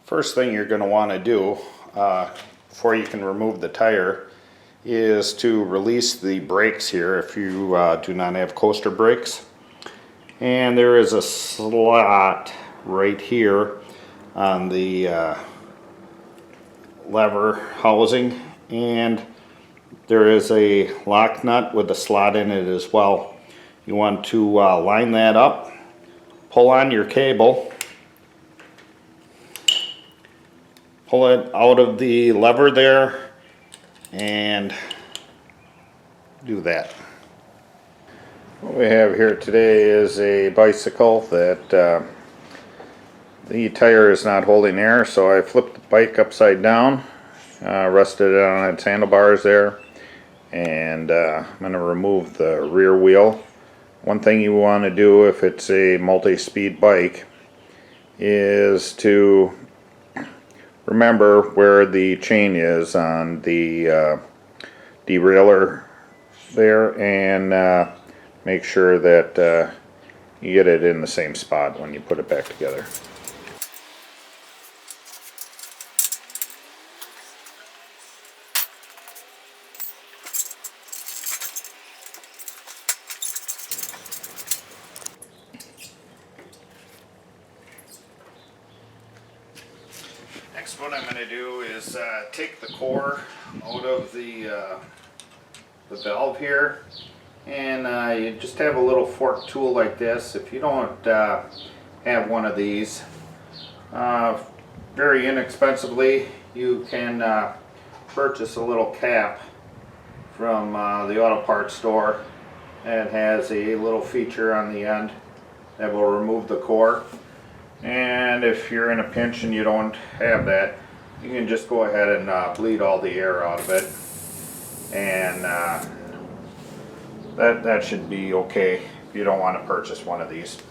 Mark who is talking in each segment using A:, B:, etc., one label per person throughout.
A: First thing you're going to want to do before you can remove the tire is to release the brakes here if you do not have coaster brakes. And there is a slot right here on the lever housing, and there is a lock nut with a slot in it as well. You want to line that up, pull on your cable, pull it out of the lever there, and do that. What we have here today is a bicycle that the tire is not holding air, so I flipped the bike upside down, rested it on its handlebars there, and I'm going to remove the rear wheel. One thing you want to do if it's a multi-speed bike is to remember where the chain is on the derailleur there, and make sure that you get it in the same spot when you put it back together. Next, what I'm going to do is take the core out of the valve here, and you just have a little fork tool like this. If you don't have one of these, very inexpensively you can purchase a little cap from the auto parts store. It has a little feature on the end that will remove the core. And if you're in a pinch and you don't have that, you can just go ahead and bleed all the air out of it, and that should be okay if you don't want to purchase one of these.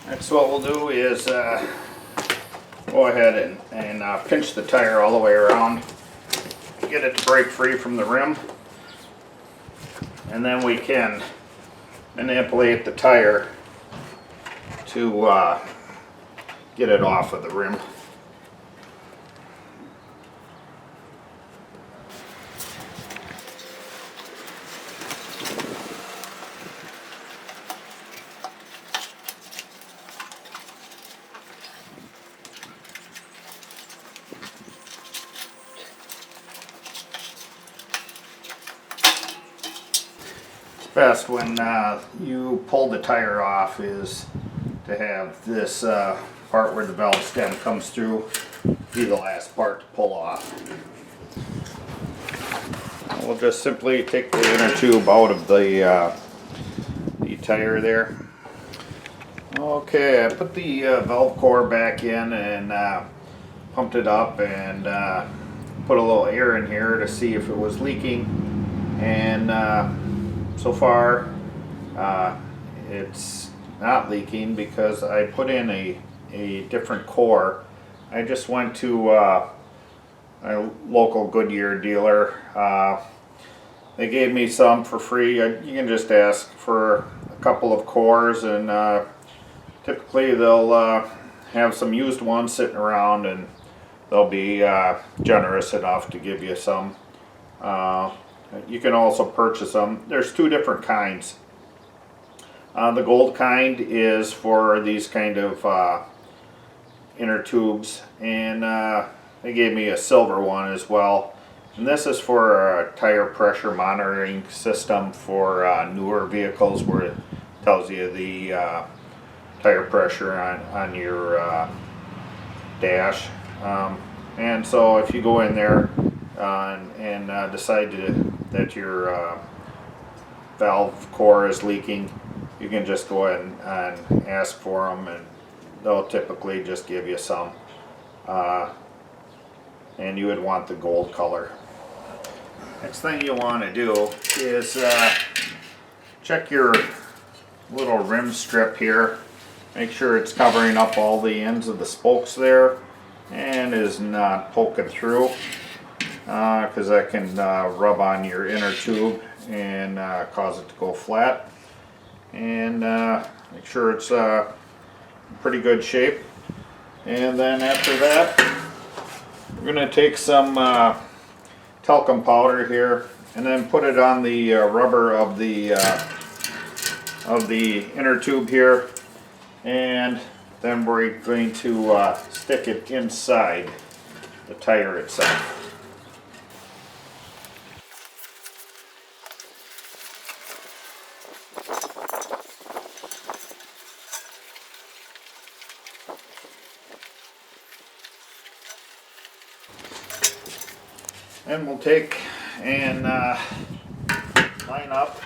A: Next, what we'll do is go ahead and pinch the tire all the way around, get it to break free from the rim, and then we can manipulate the tire to get it off of the rim. Best when you pull the tire off is to have this part where the valve stem comes through be the last part to pull off. We'll just simply take the inner tube out of the tire there. Okay, I put the valve core back in and pumped it up and put a little air in here to see if it was leaking, and so far it's not leaking because I put in a different core. I just went to a local Goodyear dealer. They gave me some for free. You can just ask for a couple of cores, and typically they'll have some used ones sitting around, and they'll be generous enough to give you some. You can also purchase them. There's two different kinds. The gold kind is for these kind of inner tubes, and they gave me a silver one as well. And this is for a tire pressure monitoring system for newer vehicles, where it tells you the tire pressure on your dash. And so if you go in there and decide that your valve core is leaking, you can just go ahead and ask for them, and they'll typically just give you some. And you would want the gold color. Next thing you want to do is check your little rim strip here. Make sure it's covering up all the ends of the spokes there and is not poking through, because that can rub on your inner tube and cause it to go flat, and make sure it's in pretty good shape. And then after that, we're going to take some talcum powder here and then put it on the rubber of the inner tube here, and then we're going to stick it inside the tire itself. And we'll take and line up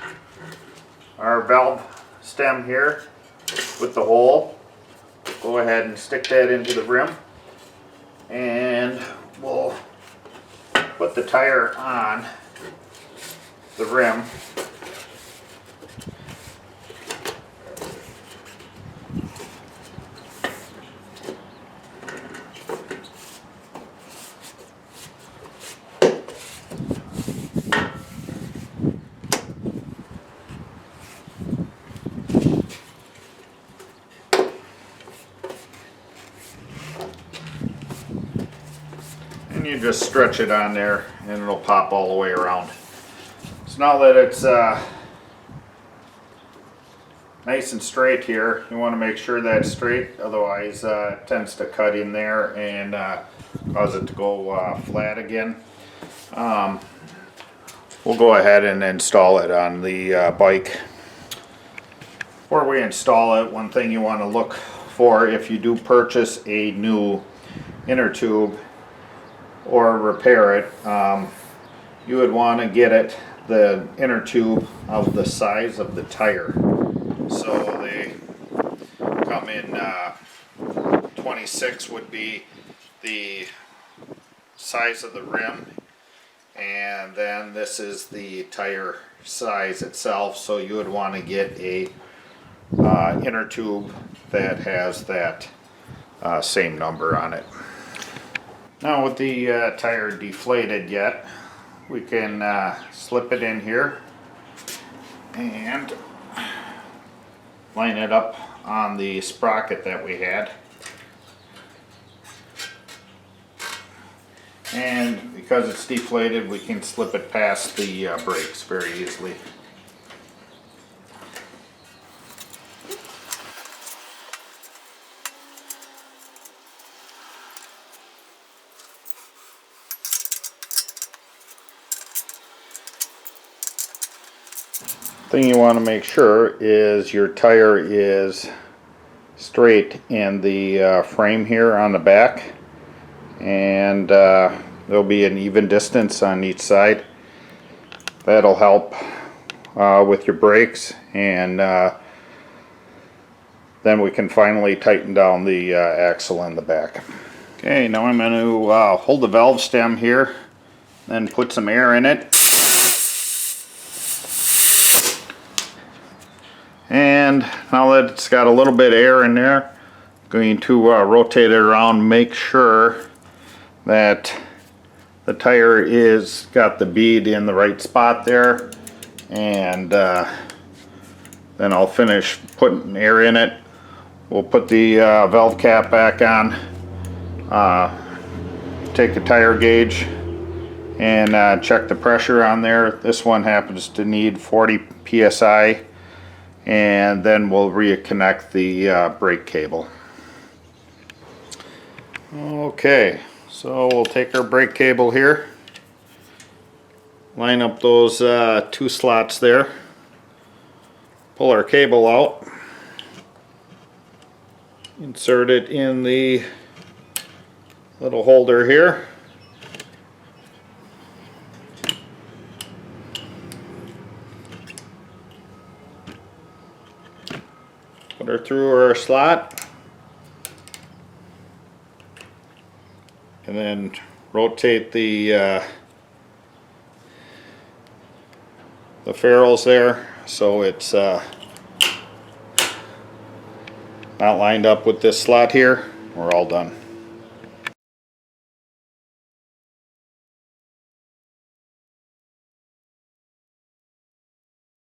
A: our valve stem here with the hole. Go ahead and stick that into the rim, and we'll put the tire on the rim. And you just stretch it on there and it'll pop all the way around. So now that it's nice and straight here, you want to make sure that's straight, otherwise it tends to cut in there and cause it to go flat again. We'll go ahead and install it on the bike. Before we install it, one thing you want to look for if you do purchase a new inner tube or repair it, you would want to get it the inner tube of the size of the tire. So they come in 26 would be the size of the rim, and then this is the tire size itself, so you would want to get a inner tube that has that same number on it. Now with the tire deflated yet, we can slip it in here and line it up on the sprocket that we had. And because it's deflated, we can slip it past the brakes very easily. Thing you want to make sure is your tire is straight in the frame here on the back, and there'll be an even distance on each side. That'll help with your brakes, and then we can finally tighten down the axle in the back. Okay, now I'm going to hold the valve stem here, then put some air in it. And now that it's got a little bit of air in there, I'm going to rotate it around, make sure that the tire is got the bead in the right spot there, and then I'll finish putting air in it. We'll put the valve cap back on, take the tire gauge and check the pressure on there. This one happens to need 40 psi. And then we'll reconnect the brake cable. Okay, so we'll take our brake cable here, line up those two slots there, pull our cable out, insert it in the little holder here. Put her through our slot, and then rotate the ferrules there so it's not lined up with this slot here. We're all done.